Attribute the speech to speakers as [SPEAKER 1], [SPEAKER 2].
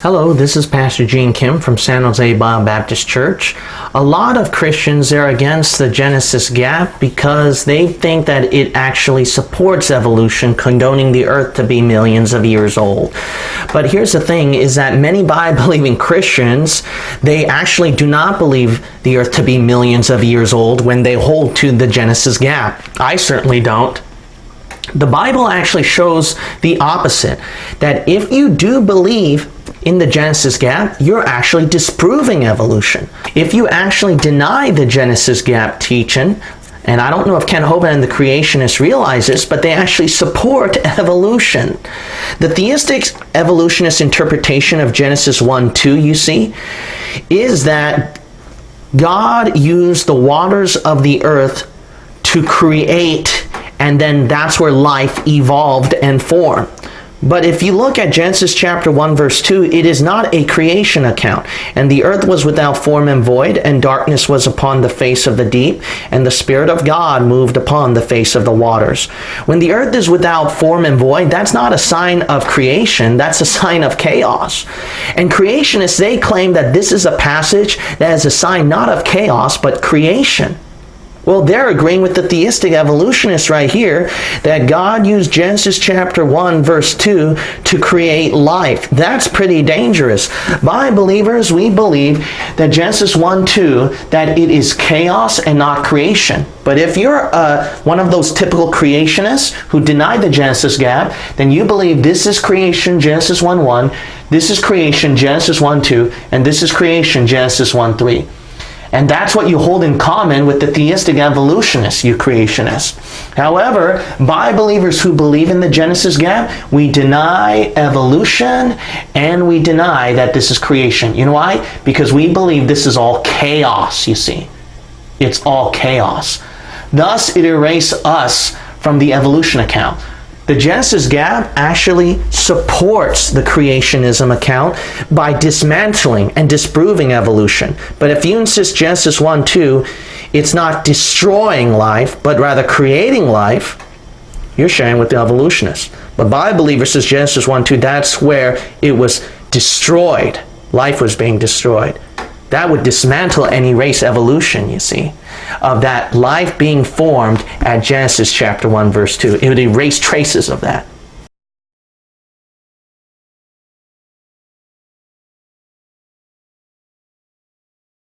[SPEAKER 1] Hello, this is Pastor Gene Kim from San Jose Bible Baptist Church. A lot of Christians are against the Genesis gap because they think that it actually supports evolution, condoning the earth to be millions of years old. But here's the thing, is that many Bible-believing Christians, they actually do not believe the earth to be millions of years old when they hold to the Genesis gap. I certainly don't. The Bible actually shows the opposite, that if you do believe in the Genesis gap, you're actually disproving evolution. If you actually deny the Genesis gap teaching, and I don't know if Ken Hovind and the creationists realize this, but they actually support evolution. The theistic evolutionist interpretation of Genesis 1:2, you see, is that God used the waters of the earth to create, and then that's where life evolved and formed. But if you look at Genesis chapter 1 verse 2, it is not a creation account. And the earth was without form and void, and darkness was upon the face of the deep, and the Spirit of God moved upon the face of the waters. When the earth is without form and void, that's not a sign of creation, that's a sign of chaos. And creationists, they claim that this is a passage that is a sign not of chaos, but creation. Well, they're agreeing with the theistic evolutionists right here that God used Genesis chapter 1 verse 2 to create life. That's pretty dangerous. By believers, we believe that Genesis 1:2, that it is chaos and not creation. But if you're one of those typical creationists who deny the Genesis gap, then you believe this is creation, Genesis 1:1, this is creation, Genesis 1:2, and this is creation, Genesis 1:3. And that's what you hold in common with the theistic evolutionists, you creationists. However, by believers who believe in the Genesis gap, we deny evolution and we deny that this is creation. You know why? Because we believe this is all chaos, you see. It's all chaos. Thus, it erases us from the evolution account. The Genesis gap actually supports the creationism account by dismantling and disproving evolution. But if you insist Genesis 1:2, it's not destroying life, but rather creating life, you're sharing with the evolutionists. But Bible believers says Genesis 1:2, that's where it was destroyed. Life was being destroyed. That would dismantle and erase evolution, you see, of that life being formed at Genesis chapter 1 verse 2. It would erase traces of that.